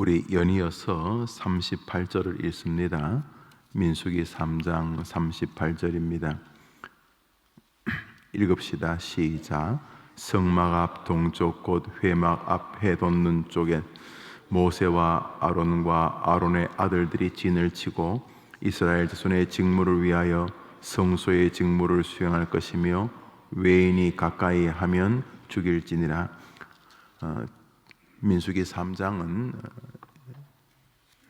우리 연이어서 38절을 읽습니다. 민수기 3장 38절입니다. 읽읍시다. 시작. 성막 앞 동쪽 곧 회막 앞 해 돋는 쪽에 모세와 아론과 아론의 아들들이 진을 치고 이스라엘 자손의 직무를 위하여 성소의 직무를 수행할 것이며 외인이 가까이 하면 죽일지니라. 민수기 3장은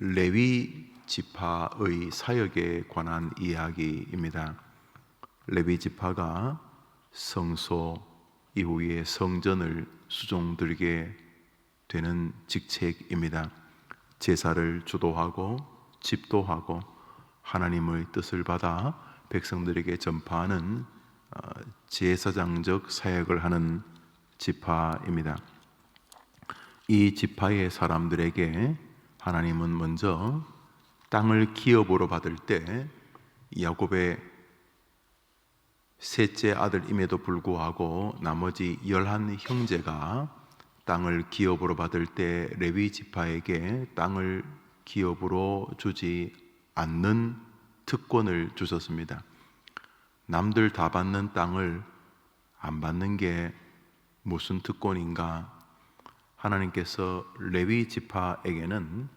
레위 지파의 사역에 관한 이야기입니다. 레위 지파가 성소 이후에 성전을 수종들게 되는 직책입니다. 제사를 주도하고 집도하고 하나님의 뜻을 받아 백성들에게 전파하는 제사장적 사역을 하는 지파입니다. 이 지파의 사람들에게 하나님은 먼저 땅을 기업으로 받을 때 야곱의 셋째 아들임에도 불구하고 나머지 11 형제가 땅을 기업으로 받을 때 레위 지파에게 땅을 기업으로 주지 않는 특권을 주셨습니다. 남들 다 받는 땅을 안 받는 게 무슨 특권인가? 하나님께서 레위 지파에게는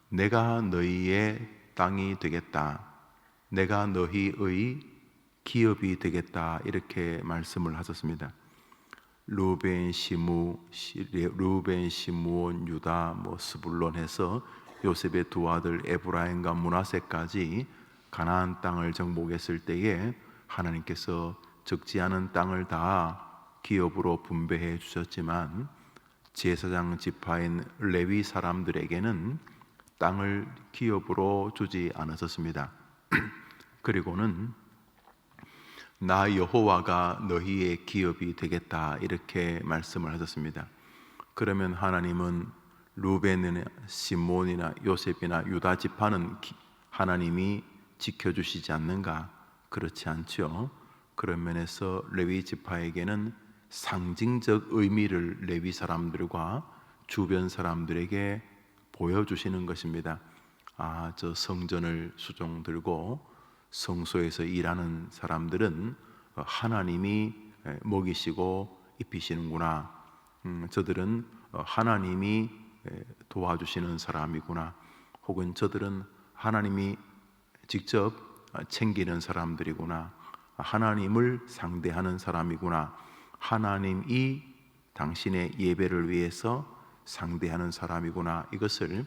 내가 너희의 땅이 되겠다, 내가 너희의 기업이 되겠다, 이렇게 말씀을 하셨습니다. 루벤, 시므온, 유다, 스불론 해서 요셉의 두 아들 에브라임과 므낫세까지 가나안 땅을 정복했을 때에 하나님께서 적지 않은 땅을 다 기업으로 분배해 주셨지만 제사장 지파인 레위 사람들에게는 땅을 기업으로 주지 않으셨습니다. 그리고는 나 여호와가 너희의 기업이 되겠다, 이렇게 말씀을 하셨습니다. 그러면 하나님은 루벤이나 시므온이나 요셉이나 유다 지파는 하나님이 지켜주시지 않는가? 그렇지 않죠. 그런 면에서 레위 지파에게는 상징적 의미를 레위 사람들과 주변 사람들에게 보여주시는 것입니다. 저 성전을 수종들고 성소에서 일하는 사람들은 하나님이 먹이시고 입히시는구나. 저들은 하나님이 도와주시는 사람이구나. 혹은 저들은 하나님이 직접 챙기는 사람들이구나. 하나님을 상대하는 사람이구나. 하나님이 당신의 예배를 위해서 상대하는 사람이구나. 이것을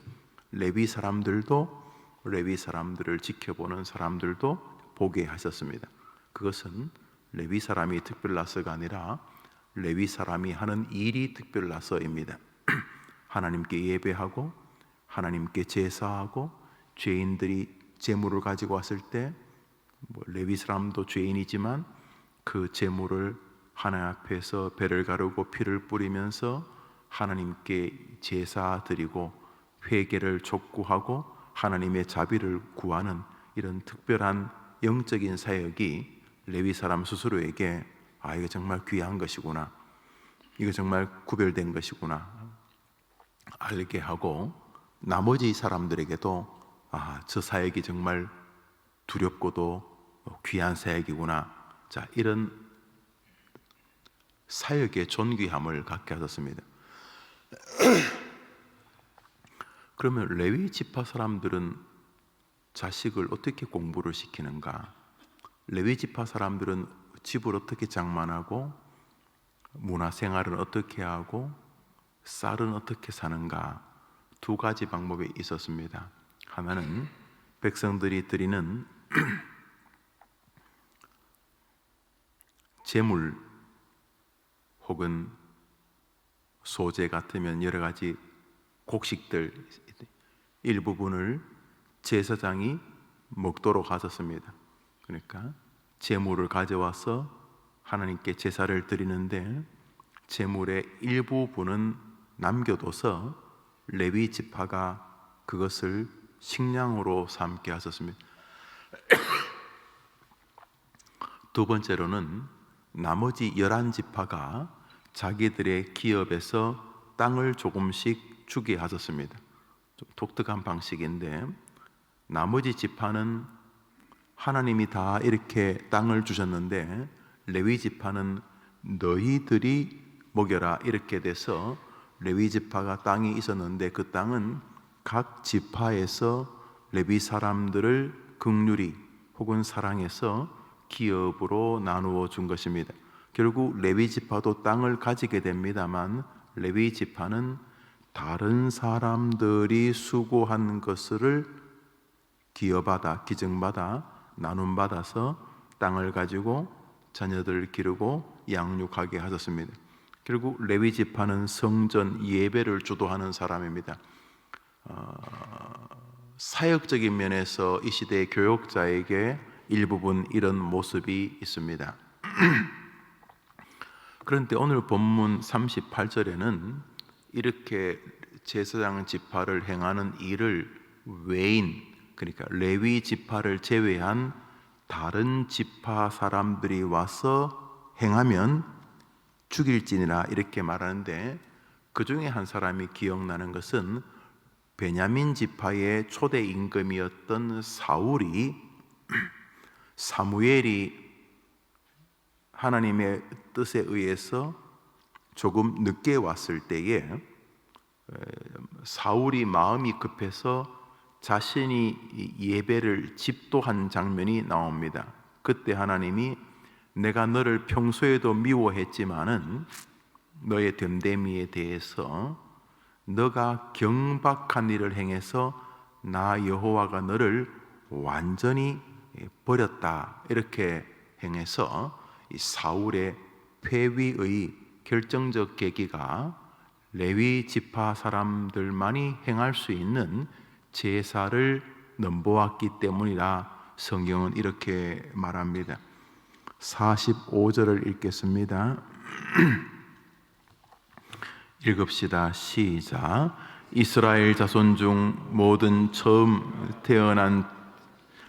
레위 사람들도, 레위 사람들을 지켜보는 사람들도 보게 하셨습니다. 그것은 레위 사람이 특별나서가 아니라 레위 사람이 하는 일이 특별나서입니다. 하나님께 예배하고 하나님께 제사하고 죄인들이 제물을 가지고 왔을 때 레위 사람도 죄인이지만 그 제물을 하나님 앞에서 배를 가르고 피를 뿌리면서 하나님께 제사 드리고 회개를 촉구하고 하나님의 자비를 구하는 이런 특별한 영적인 사역이 레위 사람 스스로에게 이거 정말 귀한 것이구나, 이거 정말 구별된 것이구나 알게 하고, 나머지 사람들에게도 저 사역이 정말 두렵고도 귀한 사역이구나, 이런 사역의 존귀함을 갖게 하셨습니다. 그러면 레위 지파 사람들은 자식을 어떻게 공부를 시키는가? 레위 지파 사람들은 집을 어떻게 장만하고 문화생활은 어떻게 하고 쌀은 어떻게 사는가? 두 가지 방법이 있었습니다. 하나는 백성들이 드리는 제물 혹은 소재 같으면 여러 가지 곡식들 일부분을 제사장이 먹도록 하셨습니다. 그러니까 제물을 가져와서 하나님께 제사를 드리는데 제물의 일부분은 남겨둬서 레위 지파가 그것을 식량으로 삼게 하셨습니다. 두 번째로는 나머지 11지파가 자기들의 기업에서 땅을 조금씩 주게 하셨습니다. 좀 독특한 방식인데, 나머지 지파는 하나님이 다 이렇게 땅을 주셨는데 레위 지파는 너희들이 먹여라 이렇게 돼서 레위 지파가 땅이 있었는데 그 땅은 각 지파에서 레위 사람들을 긍휼히 혹은 사랑해서 기업으로 나누어 준 것입니다. 결국 레위 지파도 땅을 가지게 됩니다만 레위 지파는 다른 사람들이 수고한 것을 기여받아 기증받아 나눔받아서 땅을 가지고 자녀들을 기르고 양육하게 하셨습니다. 결국 레위 지파는 성전 예배를 주도하는 사람입니다. 사역적인 면에서 이 시대의 교역자에게 일부분 이런 모습이 있습니다. 그런데 오늘 본문 38절에는 이렇게 제사장 지파를 행하는 일을 외인, 그러니까 레위 지파를 제외한 다른 지파 사람들이 와서 행하면 죽일지니라 이렇게 말하는데, 그 중에 한 사람이 기억나는 것은 베냐민 지파의 초대 임금이었던 사울이 사무엘이 하나님의 뜻에 의해서 조금 늦게 왔을 때에 사울이 마음이 급해서 자신이 예배를 집도한 장면이 나옵니다. 그때 하나님이 내가 너를 평소에도 미워했지만은 너의 됨됨이에 대해서 너가 경박한 일을 행해서 나 여호와가 너를 완전히 버렸다 이렇게 행해서 이 사울의 폐위의 결정적 계기가 레위 지파 사람들만이 행할 수 있는 제사를 넘보았기 때문이라 성경은 이렇게 말합니다. 45절을 읽겠습니다. 읽읍시다. 시작. 이스라엘 자손 중 모든 처음 태어난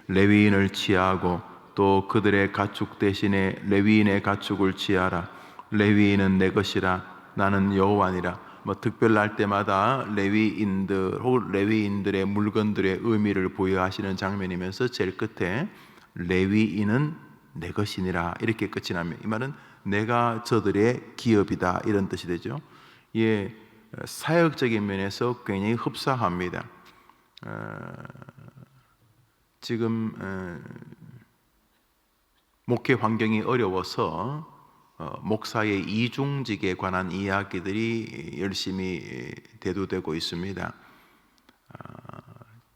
레위인을 취하고 또 그들의 가축 대신에 레위인의 가축을 취하라. 레위인은 내 것이라. 나는 여호와니라. 특별날 때마다 레위인들 혹은 레위인들의 물건들의 의미를 부여하시는 장면이면서 제일 끝에 레위인은 내 것이니라 이렇게 끝이 납니다. 이 말은 내가 저들의 기업이다 이런 뜻이 되죠. 예, 사역적인 면에서 굉장히 흡사합니다. 지금 목회 환경이 어려워서 목사의 이중직에 관한 이야기들이 열심히 대두되고 있습니다.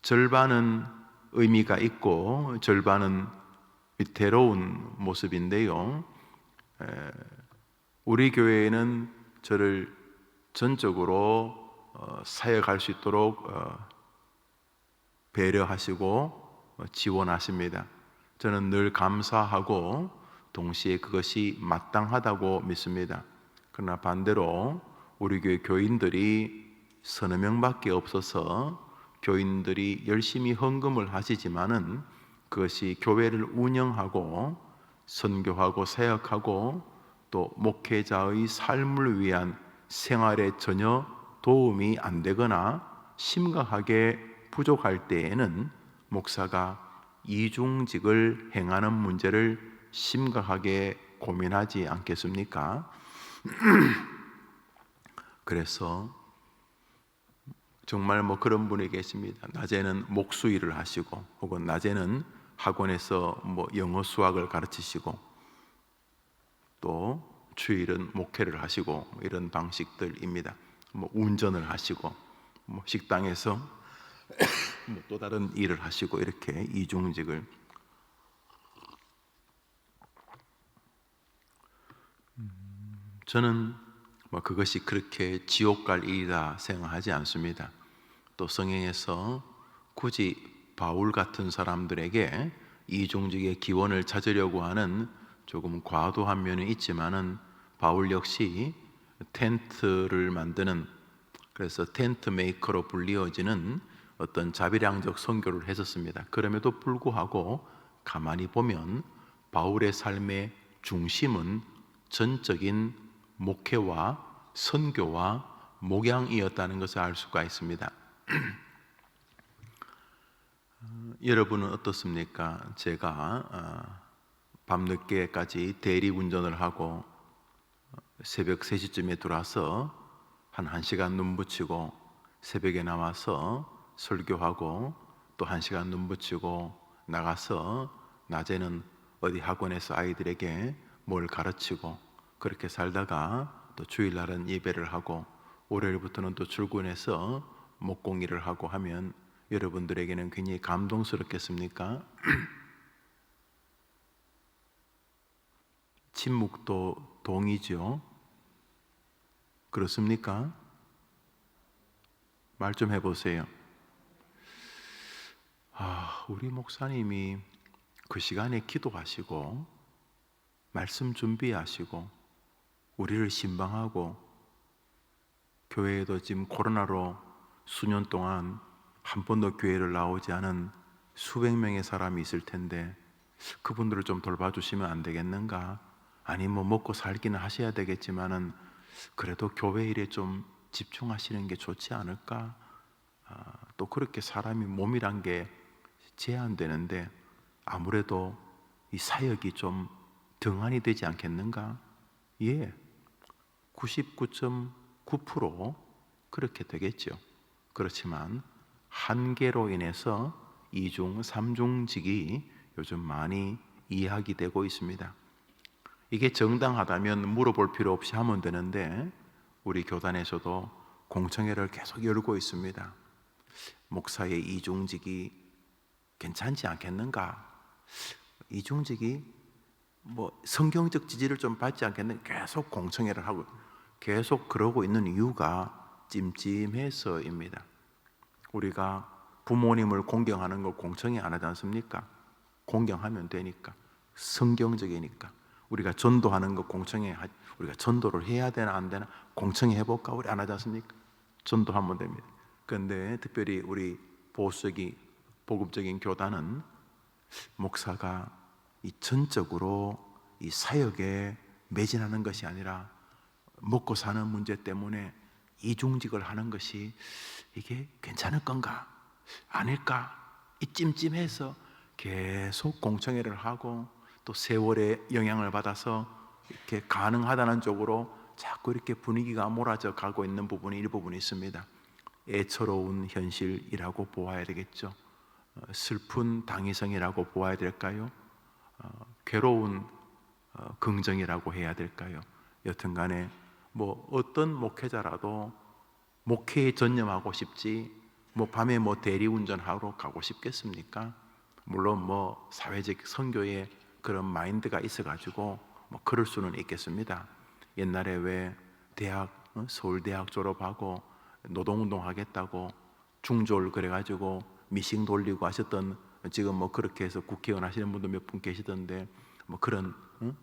절반은 의미가 있고 절반은 위태로운 모습인데요. 우리 교회에는 저를 전적으로 사역할 수 있도록 배려하시고 지원하십니다. 저는 늘 감사하고 동시에 그것이 마땅하다고 믿습니다. 그러나 반대로 우리 교회 교인들이 서너 명밖에 없어서 교인들이 열심히 헌금을 하시지만은 그것이 교회를 운영하고 선교하고 사역하고 또 목회자의 삶을 위한 생활에 전혀 도움이 안 되거나 심각하게 부족할 때에는 목사가 이중직을 행하는 문제를 심각하게 고민하지 않겠습니까? 그래서 정말 그런 분이 계십니다. 낮에는 목수 일을 하시고 혹은 낮에는 학원에서 영어 수학을 가르치시고 또 주일은 목회를 하시고 이런 방식들입니다. 운전을 하시고 식당에서 또 다른 일을 하시고 이렇게 이중직을. 저는 그것이 그렇게 지옥 갈 일이다 생각하지 않습니다. 또 성경에서 굳이 바울 같은 사람들에게 이중직의 기원을 찾으려고 하는 조금 과도한 면이 있지만은 바울 역시 텐트를 만드는, 그래서 텐트 메이커로 불리어지는 어떤 자비량적 선교를 했었습니다. 그럼에도 불구하고 가만히 보면 바울의 삶의 중심은 전적인 목회와 선교와 목양이었다는 것을 알 수가 있습니다. 여러분은 어떻습니까? 제가 밤늦게까지 대리운전을 하고 새벽 3시쯤에 들어와서 한 1시간 눈 붙이고 새벽에 나와서 설교하고 또 1시간 눈 붙이고 나가서 낮에는 어디 학원에서 아이들에게 뭘 가르치고 그렇게 살다가 또 주일날은 예배를 하고 월요일부터는 또 출근해서 목공일을 하고 하면 여러분들에게는 굉장히 감동스럽겠습니까? 침묵도 동이죠. 그렇습니까? 말 좀 해보세요. 우리 목사님이 그 시간에 기도하시고 말씀 준비하시고 우리를 신방하고 교회에도 지금 코로나로 수년 동안 한 번도 교회를 나오지 않은 수백 명의 사람이 있을 텐데 그분들을 좀 돌봐주시면 안 되겠는가? 아니 뭐 먹고 살기는 하셔야 되겠지만은 그래도 교회 일에 좀 집중하시는 게 좋지 않을까? 또 그렇게 사람이 몸이란 게 제한되는데 아무래도 이 사역이 좀 등한이 되지 않겠는가? 예, 99.9% 그렇게 되겠죠. 그렇지만 한계로 인해서 이중, 삼중직이 요즘 많이 이야기되고 있습니다. 이게 정당하다면 물어볼 필요 없이 하면 되는데 우리 교단에서도 공청회를 계속 열고 있습니다. 목사의 이중직이 괜찮지 않겠는가? 이중직이 뭐 성경적 지지를 좀 받지 않겠는가? 계속 공청회를 하고 계속 그러고 있는 이유가 찜찜해서입니다. 우리가 부모님을 공경하는 거 공청회 안 하지 않습니까? 공경하면 되니까, 성경적이니까. 우리가 전도하는 거 공청회, 우리가 전도를 해야 되나 안 되나 공청회 해볼까? 우리 안 하지 않습니까? 전도하면 됩니다. 그런데 특별히 우리 보수적인 보급적인 교단은 목사가 이 전적으로 이 사역에 매진하는 것이 아니라 먹고 사는 문제 때문에 이중직을 하는 것이 이게 괜찮을 건가? 아닐까? 이 찜찜해서 계속 공청회를 하고 또 세월의 영향을 받아서 이렇게 가능하다는 쪽으로 자꾸 이렇게 분위기가 몰아져 가고 있는 부분이 일부분 있습니다. 애처로운 현실이라고 보아야 되겠죠. 슬픈 당위성이라고 보아야 될까요? 괴로운 긍정이라고 해야 될까요? 여튼간에 뭐 어떤 목회자라도 목회에 전념하고 싶지 뭐 밤에 뭐 대리운전하러 가고 싶겠습니까? 물론 뭐 사회적 선교에 그런 마인드가 있어가지고 뭐 그럴 수는 있겠습니다. 옛날에 왜 대학 서울대학 졸업하고 노동운동 하겠다고 중졸 그래가지고 미싱 돌리고 하셨던 지금 뭐 그렇게 해서 국회의원 하시는 분도 몇 분 계시던데 뭐 그런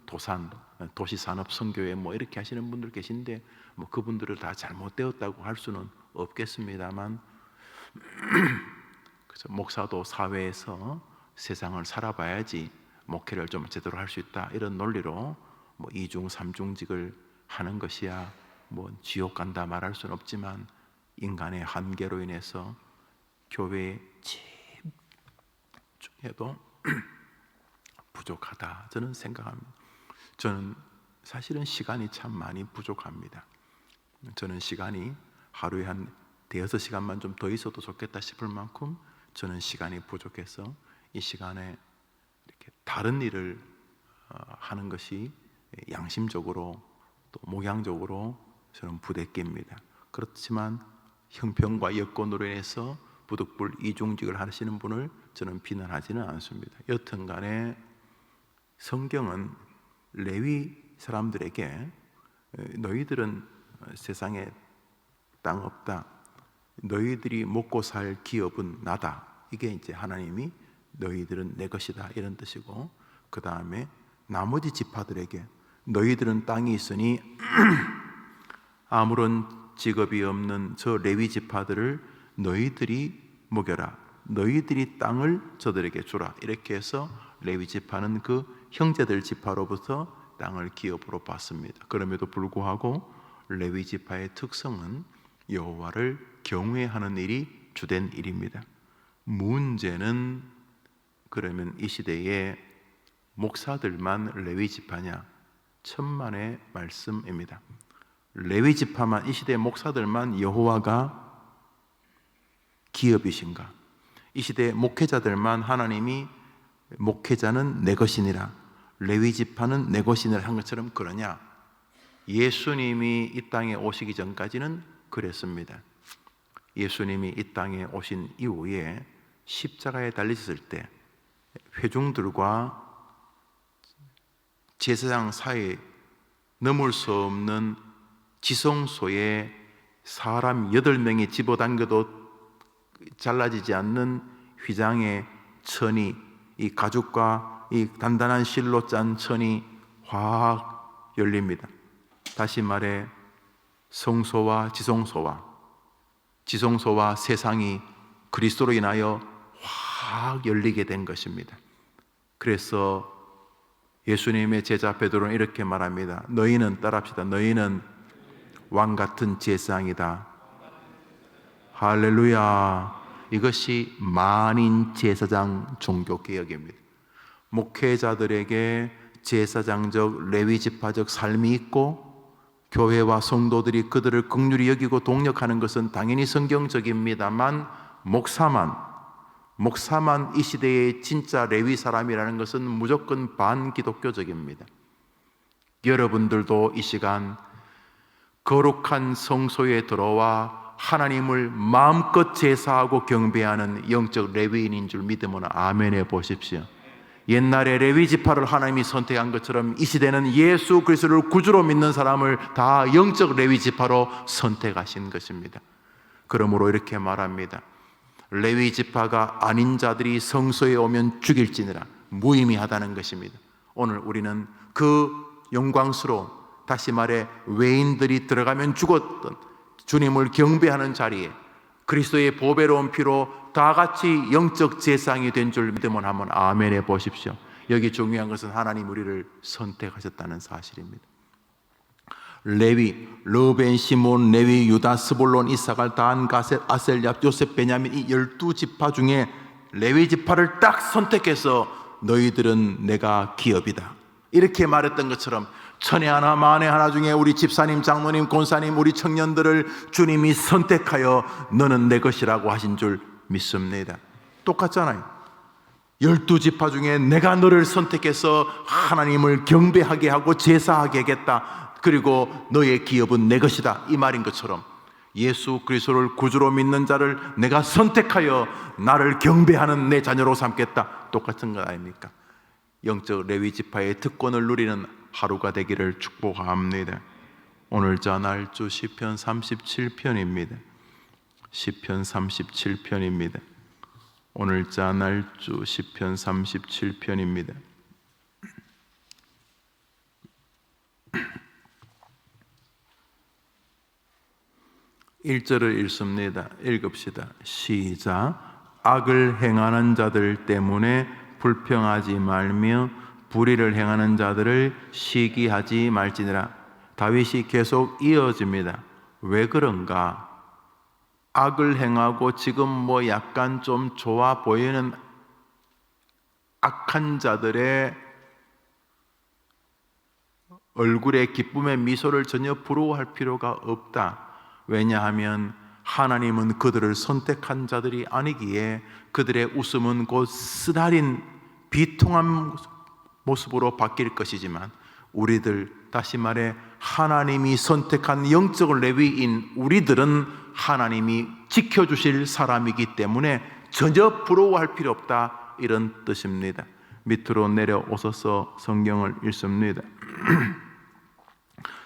도산 도시산업 선교회 뭐 이렇게 하시는 분들 계신데 뭐 그분들을 다 잘못되었다고 할 수는 없겠습니다만 그래서 목사도 사회에서 세상을 살아봐야지 목회를 좀 제대로 할 수 있다 이런 논리로 뭐 이중 삼중직을 하는 것이야 뭐 지옥 간다 말할 수는 없지만 인간의 한계로 인해서 교회의 집중해도 부족하다 저는 생각합니다. 저는 사실은 시간이 참 많이 부족합니다. 저는 시간이 하루에 한 대여섯 시간만 좀 더 있어도 좋겠다 싶을 만큼 저는 시간이 부족해서 이 시간에 이렇게 다른 일을 하는 것이 양심적으로 또 목양적으로 저는 부대끼입니다. 그렇지만 형편과 여건으로 인해서 부득불 이중직을 하시는 분을 저는 비난하지는 않습니다. 여튼간에 성경은 레위 사람들에게 너희들은 세상에 땅 없다. 너희들이 먹고 살 기업은 나다. 이게 이제 하나님이 너희들은 내 것이다 이런 뜻이고 그 다음에 나머지 지파들에게 너희들은 땅이 있으니 아무런 직업이 없는 저 레위 지파들을 너희들이 먹여라. 너희들이 땅을 저들에게 주라. 이렇게 해서 레위 지파는 그 형제들 지파로부터 땅을 기업으로 받습니다. 그럼에도 불구하고 레위 지파의 특성은 여호와를 경외하는 일이 주된 일입니다. 문제는 그러면 이 시대에 목사들만 레위 지파냐? 천만의 말씀입니다. 레위 지파만, 이 시대의 목사들만 여호와가 기업이신가? 이 시대의 목회자들만 하나님이 목회자는 내 것이니라, 레위 지파는 내 것이니라 한 것처럼 그러냐? 예수님이 이 땅에 오시기 전까지는 그랬습니다. 예수님이 이 땅에 오신 이후에 십자가에 달리셨을 때 회중들과 제사장 사이에 넘을 수 없는 지성소에 사람 8명이 집어당겨도 잘라지지 않는 휘장의 천이, 이 가죽과 이 단단한 실로 짠 천이 확 열립니다. 다시 말해 성소와 지성소와 세상이 그리스도로 인하여 확 열리게 된 것입니다. 그래서 예수님의 제자 베드로는 이렇게 말합니다. 너희는, 따라합시다, 너희는 왕 같은 제사장이다. 할렐루야. 이것이 만인 제사장 종교개혁입니다. 목회자들에게 제사장적 레위 지파적 삶이 있고 교회와 성도들이 그들을 긍휼히 여기고 동력하는 것은 당연히 성경적입니다만 목사만 이 시대의 진짜 레위 사람이라는 것은 무조건 반기독교적입니다. 여러분들도 이 시간 거룩한 성소에 들어와 하나님을 마음껏 제사하고 경배하는 영적 레위인인 줄 믿으면 아멘해 보십시오. 옛날에 레위 지파를 하나님이 선택한 것처럼 이 시대는 예수 그리스도를 구주로 믿는 사람을 다 영적 레위 지파로 선택하신 것입니다. 그러므로 이렇게 말합니다. 레위 지파가 아닌 자들이 성소에 오면 죽일지니라. 무의미하다는 것입니다. 오늘 우리는 그 영광스러운, 다시 말해 외인들이 들어가면 죽었던 주님을 경배하는 자리에 그리스도의 보배로운 피로 다 같이 영적 제사장이 된 줄 믿으면 한번 아멘해 보십시오. 여기 중요한 것은 하나님 우리를 선택하셨다는 사실입니다. 레위, 르벤, 시몬, 레위, 유다, 스불론, 이사갈, 단, 가셋, 아셀, 얍, 요셉, 베냐민, 이 12지파 중에 레위 지파를 딱 선택해서 너희들은 내가 기업이다, 이렇게 말했던 것처럼 천에 하나 만에 하나 중에 우리 집사님, 장로님, 권사님, 우리 청년들을 주님이 선택하여 너는 내 것이라고 하신 줄 믿습니다. 똑같잖아요. 12지파 중에 내가 너를 선택해서 하나님을 경배하게 하고 제사하게 하겠다, 그리고 너의 기업은 내 것이다, 이 말인 것처럼 예수 그리스도를 구주로 믿는 자를 내가 선택하여 나를 경배하는 내 자녀로 삼겠다, 똑같은 것 아닙니까? 영적 레위 지파의 특권을 누리는 하루가 되기를 축복합니다. 오늘 자날주 시편 37편입니다. 시편 37편입니다. 오늘 자날주 시편 37편입니다. 1절을 읽습니다. 읽읍시다. 시작. 악을 행하는 자들 때문에 불평하지 말며 불의를 행하는 자들을 시기하지 말지니라. 다윗이 계속 이어집니다. 왜 그런가? 악을 행하고 지금 약간 좀 좋아 보이는 악한 자들의 얼굴에 기쁨의 미소를 전혀 부러워할 필요가 없다. 왜냐하면 하나님은 그들을 선택한 자들이 아니기에 그들의 웃음은 곧 쓰라린 비통한 모습으로 바뀔 것이지만 우리들, 다시 말해 하나님이 선택한 영적 레위인 우리들은 하나님이 지켜주실 사람이기 때문에 전혀 부러워할 필요 없다, 이런 뜻입니다. 밑으로 내려오셔서 성경을 읽습니다.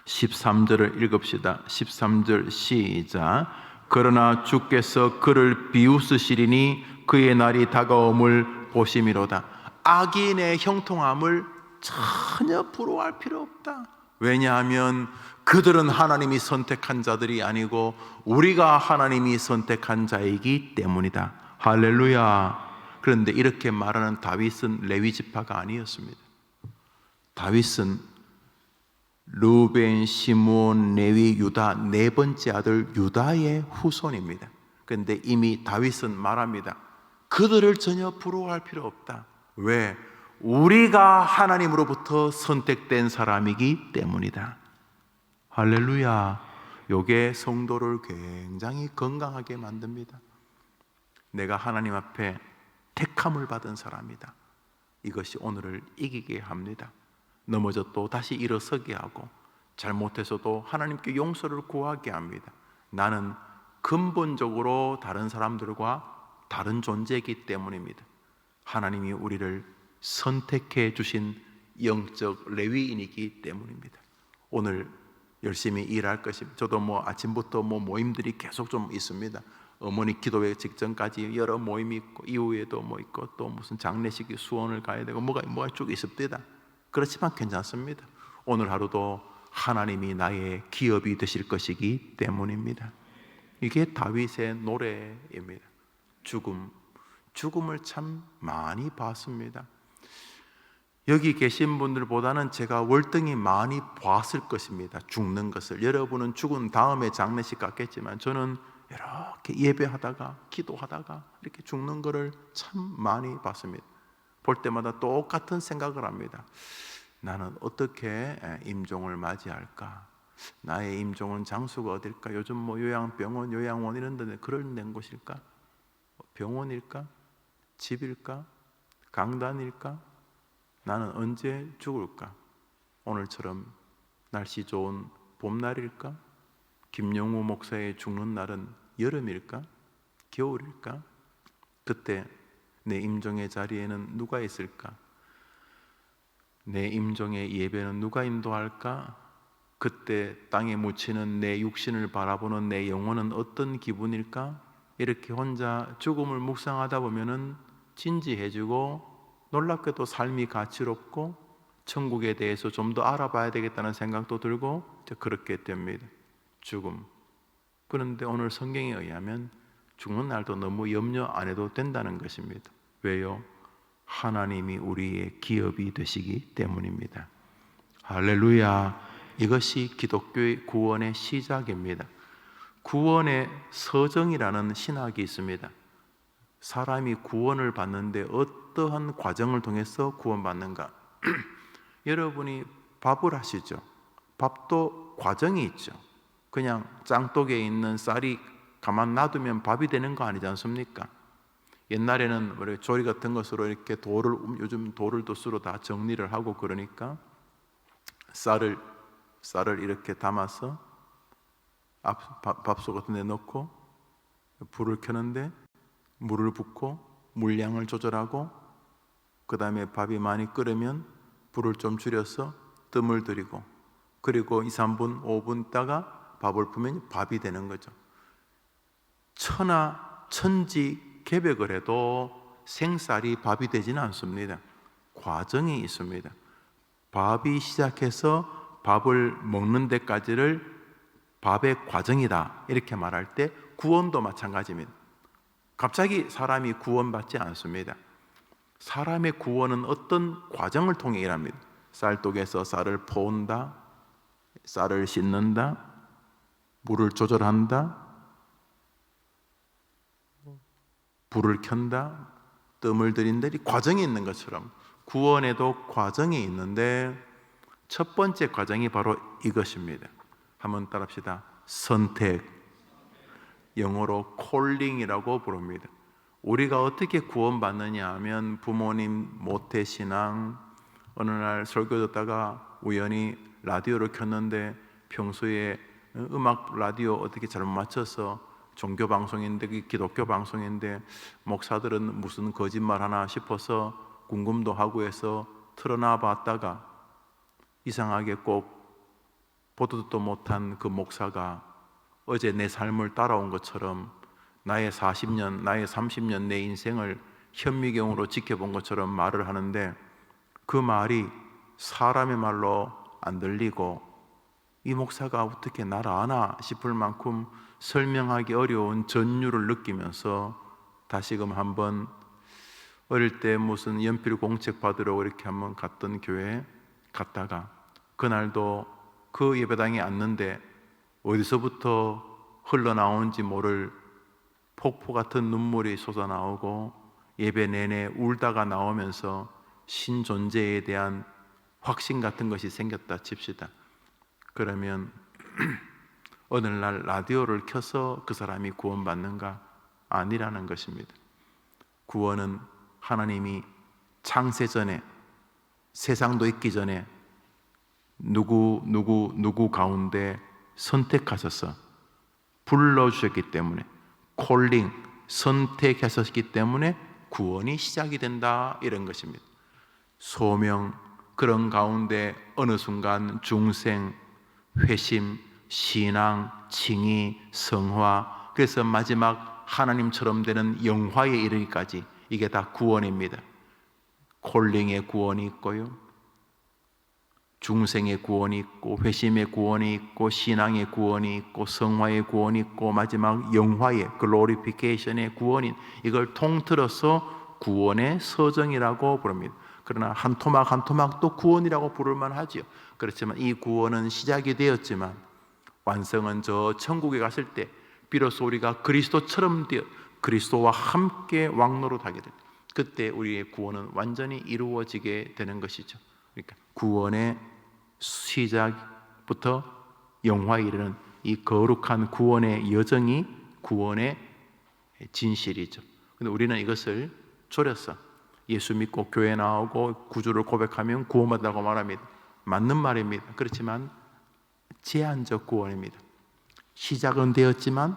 13절을 읽읍시다. 13절 시작. 그러나 주께서 그를 비웃으시리니 그의 날이 다가옴을 보심이로다. 악인의 형통함을 전혀 부러워할 필요 없다. 왜냐하면 그들은 하나님이 선택한 자들이 아니고 우리가 하나님이 선택한 자이기 때문이다. 할렐루야. 그런데 이렇게 말하는 다윗은 레위 지파가 아니었습니다. 다윗은 르벤, 시므온, 레위, 유다 네 번째 아들 유다의 후손입니다. 그런데 이미 다윗은 말합니다. 그들을 전혀 부러워할 필요 없다. 왜? 우리가 하나님으로부터 선택된 사람이기 때문이다. 할렐루야. 요게 성도를 굉장히 건강하게 만듭니다. 내가 하나님 앞에 택함을 받은 사람이다. 이것이 오늘을 이기게 합니다. 넘어져도 다시 일어서게 하고, 잘못해서도 하나님께 용서를 구하게 합니다. 나는 근본적으로 다른 사람들과 다른 존재이기 때문입니다. 하나님이 우리를 선택해 주신 영적 레위인이기 때문입니다. 오늘 열심히 일할 것입니다. 저도 아침부터 모임들이 계속 좀 있습니다. 어머니 기도회 직전까지 여러 모임이 있고, 이후에도 있고, 또 무슨 장례식이 수원을 가야 되고, 뭐가 쭉 있습니다. 그렇지만 괜찮습니다. 오늘 하루도 하나님이 나의 기업이 되실 것이기 때문입니다. 이게 다윗의 노래입니다. 죽음을 참 많이 봤습니다. 여기 계신 분들보다는 제가 월등히 많이 봤을 것입니다. 죽는 것을. 여러분은 죽은 다음에 장례식 갔겠지만, 저는 이렇게 예배하다가 기도하다가 이렇게 죽는 것을 참 많이 봤습니다. 볼 때마다 똑같은 생각을 합니다. 나는 어떻게 임종을 맞이할까? 나의 임종은 장소가 어딜까? 요즘 요양병원, 요양원 이런 데 그런 곳일까? 병원일까? 집일까? 강단일까? 나는 언제 죽을까? 오늘처럼 날씨 좋은 봄날일까? 김영우 목사의 죽는 날은 여름일까? 겨울일까? 그때 내 임종의 자리에는 누가 있을까? 내 임종의 예배는 누가 인도할까? 그때 땅에 묻히는 내 육신을 바라보는 내 영혼은 어떤 기분일까? 이렇게 혼자 죽음을 묵상하다 보면은 진지해지고, 놀랍게도 삶이 가치롭고 천국에 대해서 좀 더 알아봐야 되겠다는 생각도 들고 그렇게 됩니다. 죽음. 그런데 오늘 성경에 의하면 죽는 날도 너무 염려 안 해도 된다는 것입니다. 왜요? 하나님이 우리의 기업이 되시기 때문입니다. 할렐루야. 이것이 기독교의 구원의 시작입니다. 구원의 서정이라는 신학이 있습니다. 사람이 구원을 받는데 어떠한 과정을 통해서 구원받는가? 여러분이 밥을 하시죠. 밥도 과정이 있죠. 그냥 짱독에 있는 쌀이 가만 놔두면 밥이 되는 거 아니지 않습니까? 옛날에는 조리 같은 것으로 이렇게 요즘 돌을 도수로 다 정리를 하고, 그러니까 쌀을 이렇게 담아서 밥솥 같은 데 넣고 불을 켜는데 물을 붓고 물량을 조절하고, 그 다음에 밥이 많이 끓으면 불을 좀 줄여서 뜸을 들이고, 그리고 2, 3분, 5분 있다가 밥을 푸면 밥이 되는 거죠. 천지개벽을 해도 생쌀이 밥이 되지는 않습니다. 과정이 있습니다. 밥이 시작해서 밥을 먹는 데까지를 밥의 과정이다 이렇게 말할 때, 구원도 마찬가지입니다. 갑자기 사람이 구원받지 않습니다. 사람의 구원은 어떤 과정을 통해 일합니다. 쌀독에서 쌀을 퍼온다, 쌀을 씻는다, 물을 조절한다, 불을 켠다, 뜸을 들인다, 이 과정이 있는 것처럼 구원에도 과정이 있는데, 첫 번째 과정이 바로 이것입니다. 한번 따라합시다. 선택. 영어로 콜링이라고 부릅니다. 우리가 어떻게 구원받느냐 하면, 부모님 모태신앙, 어느 날 설교 듣다가 우연히 라디오를 켰는데 평소에 음악 라디오 어떻게 잘못 맞춰서, 종교 방송인데 기독교 방송인데 목사들은 무슨 거짓말 하나 싶어서 궁금도 하고 해서 틀어놔 봤다가, 이상하게 꼭 보도 듣도 못한 그 목사가 어제 내 삶을 따라온 것처럼, 나의 40년, 나의 30년 내 인생을 현미경으로 지켜본 것처럼 말을 하는데, 그 말이 사람의 말로 안 들리고, 이 목사가 어떻게 나를 아나 싶을 만큼 설명하기 어려운 전율을 느끼면서 다시금 한번, 어릴 때 무슨 연필 공책 받으러 이렇게 한번 갔던 교회에 갔다가, 그날도 그 예배당에 앉는데 어디서부터 흘러나오는지 모를 폭포 같은 눈물이 쏟아나오고, 예배 내내 울다가 나오면서 신존재에 대한 확신 같은 것이 생겼다 칩시다. 그러면 어느 날 라디오를 켜서 그 사람이 구원받는가? 아니라는 것입니다. 구원은 하나님이 창세 전에, 세상도 있기 전에 누구 가운데 선택하셔서 불러주셨기 때문에, 콜링, 선택하셨기 때문에 구원이 시작이 된다, 이런 것입니다. 소명, 그런 가운데 어느 순간 중생, 회심, 신앙, 칭의, 성화, 그래서 마지막 하나님처럼 되는 영화에 이르기까지 이게 다 구원입니다. 콜링의 구원이 있고요, 중생의 구원이 있고, 회심의 구원이 있고, 신앙의 구원이 있고, 성화의 구원이 있고, 마지막 영화의 글로리피케이션의 구원인, 이걸 통틀어서 구원의 서정이라고 부릅니다. 그러나 한 토막 한 토막도 구원이라고 부를 만하지요. 그렇지만 이 구원은 시작이 되었지만 완성은 저 천국에 갔을 때 비로소 우리가 그리스도처럼 되어 그리스도와 함께 왕노릇하게 될 때, 그때 우리의 구원은 완전히 이루어지게 되는 것이죠. 그러니까 구원의 시작부터 영화에 이르는 이 거룩한 구원의 여정이 구원의 진실이죠. 근데 우리는 이것을 졸여서 예수 믿고 교회 나오고 구주를 고백하면 구원받다고 말합니다. 맞는 말입니다. 그렇지만 제한적 구원입니다. 시작은 되었지만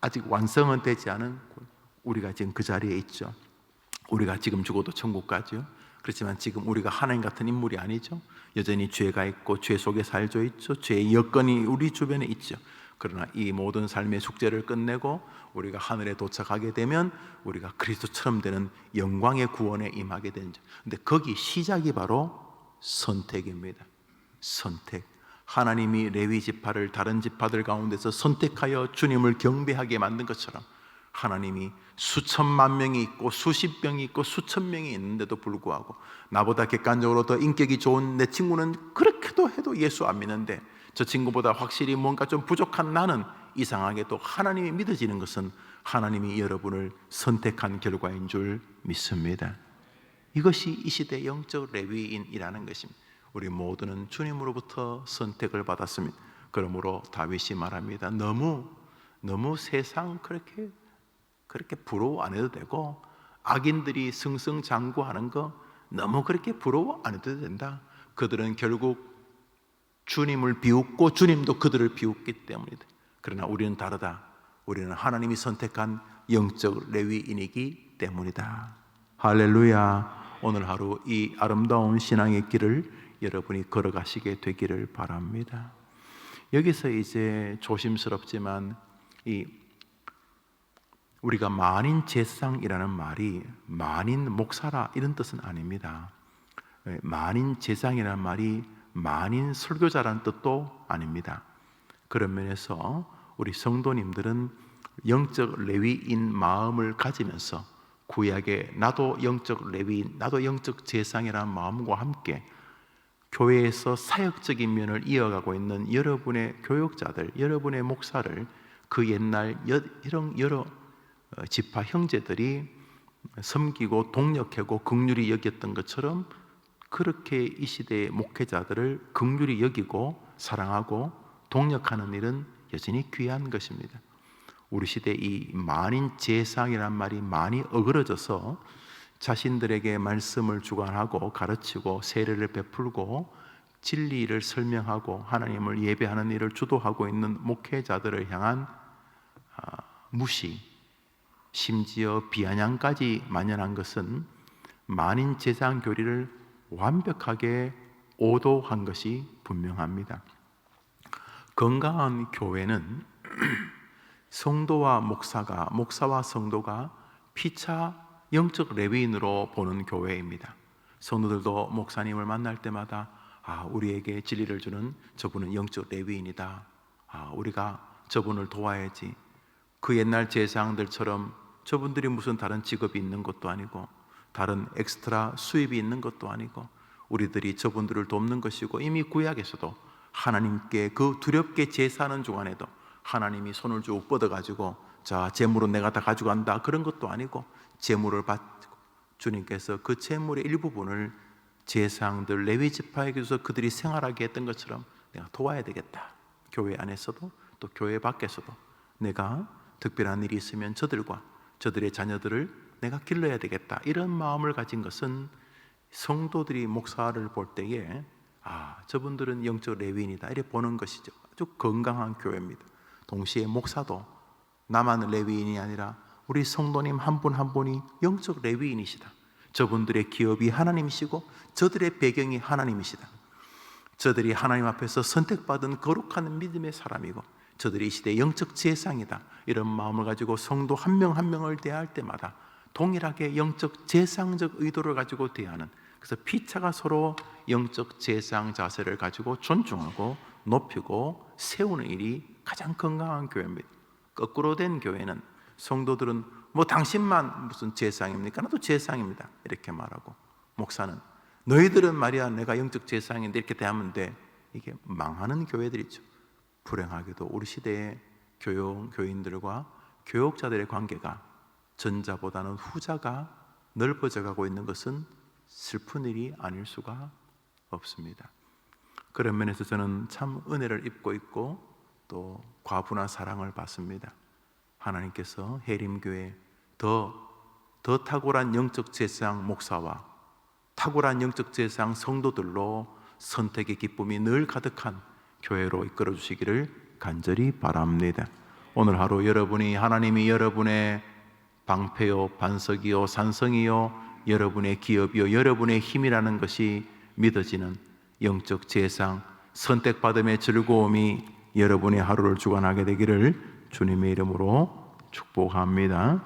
아직 완성은 되지 않은 구원. 우리가 지금 그 자리에 있죠. 우리가 지금 죽어도 천국 가죠. 그렇지만 지금 우리가 하나님 같은 인물이 아니죠. 여전히 죄가 있고 죄 속에 살져 있죠. 죄의 여건이 우리 주변에 있죠. 그러나 이 모든 삶의 숙제를 끝내고 우리가 하늘에 도착하게 되면 우리가 그리스도처럼 되는 영광의 구원에 임하게 되죠. 근데 거기 시작이 바로 선택입니다. 선택. 하나님이 레위 지파를 다른 지파들 가운데서 선택하여 주님을 경배하게 만든 것처럼 하나님이 수천만 명이 있고 수십 명이 있고 수천 명이 있는데도 불구하고 나보다 객관적으로 더 인격이 좋은 내 친구는 그렇게도 해도 예수 안 믿는데 저 친구보다 확실히 뭔가 좀 부족한 나는 이상하게도 하나님이 믿어지는 것은 하나님이 여러분을 선택한 결과인 줄 믿습니다. 이것이 이 시대 영적 레위인이라는 것입니다. 우리 모두는 주님으로부터 선택을 받았습니다. 그러므로 다윗이 말합니다. 너무 세상 그렇게 부러워 안 해도 되고 악인들이 승승장구하는 거 너무 그렇게 부러워 안 해도 된다. 그들은 결국 주님을 비웃고 주님도 그들을 비웃기 때문이다. 그러나 우리는 다르다. 우리는 하나님이 선택한 영적 레위인이기 때문이다. 할렐루야. 오늘 하루 이 아름다운 신앙의 길을 여러분이 걸어가시게 되기를 바랍니다. 여기서 이제 조심스럽지만 우리가 만인 제사장이라는 말이 만인 목사라 이런 뜻은 아닙니다. 만인 제사장이라는 말이 만인 설교자라는 뜻도 아닙니다. 그런 면에서 우리 성도님들은 영적 레위인 마음을 가지면서 구약에 나도 영적 레위인, 나도 영적 제사장이라는 마음과 함께 교회에서 사역적인 면을 이어가고 있는 여러분의 교역자들, 여러분의 목사를 그 옛날 이런 여러 지파 형제들이 섬기고 동력하고 긍휼히 여겼던 것처럼 그렇게 이 시대의 목회자들을 긍휼히 여기고 사랑하고 동력하는 일은 여전히 귀한 것입니다. 우리 시대 이 만인 제사장이란 말이 많이 어그러져서 자신들에게 말씀을 주관하고 가르치고 세례를 베풀고 진리를 설명하고 하나님을 예배하는 일을 주도하고 있는 목회자들을 향한 무시, 심지어 비아냥까지 만연한 것은 만인 제사장 교리를 완벽하게 오도한 것이 분명합니다. 건강한 교회는 성도와 목사와 성도가 피차 영적 레위인으로 보는 교회입니다. 성도들도 목사님을 만날 때마다 우리에게 진리를 주는 저분은 영적 레위인이다. 우리가 저분을 도와야지. 그 옛날 제사장들처럼 저분들이 무슨 다른 직업이 있는 것도 아니고 다른 엑스트라 수입이 있는 것도 아니고 우리들이 저분들을 돕는 것이고 이미 구약에서도 하나님께 그 두렵게 제사하는 중간에도 하나님이 손을 쭉 뻗어가지고 자 재물은 내가 다 가져간다 그런 것도 아니고 재물을 받고 주님께서 그 재물의 일부분을 제사장들 레위 지파에게 줘서 그들이 생활하게 했던 것처럼 내가 도와야 되겠다. 교회 안에서도 또 교회 밖에서도 내가 특별한 일이 있으면 저들과 저들의 자녀들을 내가 길러야 되겠다. 이런 마음을 가진 것은 성도들이 목사를 볼 때에 저분들은 영적 레위인이다 이렇게 보는 것이죠. 아주 건강한 교회입니다. 동시에 목사도 나만 레위인이 아니라 우리 성도님 한 분 한 분이 영적 레위인이시다. 저분들의 기업이 하나님이시고 저들의 배경이 하나님이시다. 저들이 하나님 앞에서 선택받은 거룩한 믿음의 사람이고 저들이 이 시대의 영적 제사장이다. 이런 마음을 가지고 성도 한 명 한 명을 대할 때마다 동일하게 영적 제사장적 의도를 가지고 대하는, 그래서 피차가 서로 영적 제사장 자세를 가지고 존중하고 높이고 세우는 일이 가장 건강한 교회입니다. 거꾸로 된 교회는 성도들은 뭐 당신만 무슨 제사장입니까? 나도 제사장입니다 이렇게 말하고, 목사는 너희들은 말이야 내가 영적 제사장인데 이렇게 대하면 돼. 이게 망하는 교회들이죠. 불행하게도 우리 시대의 교인들과 교육자들의 관계가 전자보다는 후자가 넓어져 가고 있는 것은 슬픈 일이 아닐 수가 없습니다. 그런 면에서 저는 참 은혜를 입고 있고 또 과분한 사랑을 받습니다. 하나님께서 해림교회 더 탁월한 영적 제사장 목사와 탁월한 영적 제사장 성도들로 선택의 기쁨이 늘 가득한 교회로 이끌어 주시기를 간절히 바랍니다. 오늘 하루 여러분이 하나님이 여러분의 방패요 반석이요 산성이요 여러분의 기업이요 여러분의 힘이라는 것이 믿어지는 영적 제사장 선택받음의 즐거움이 여러분의 하루를 주관하게 되기를 주님의 이름으로 축복합니다.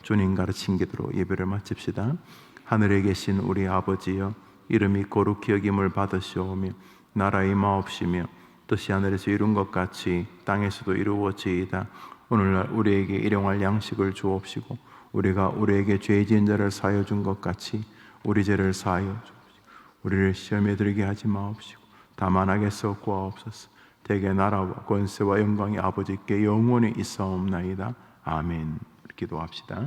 주님 가르친 기도로 예배를 마칩시다. 하늘에 계신 우리 아버지여, 이름이 거룩히 여김을 받으시오며 나라의 임하옵시며 뜻이 하늘에서 이룬 것 같이 땅에서도 이루어지이다. 오늘날 우리에게 일용할 양식을 주옵시고 우리가 우리에게 죄 지은 자를 사하여 준 것 같이 우리 죄를 사하여 주옵시고 우리를 시험에 들게 하지 마옵시고 다만 악에서 구하옵소서. 대개 나라와 권세와 영광이 아버지께 영원히 있사옵나이다. 아멘. 기도합시다.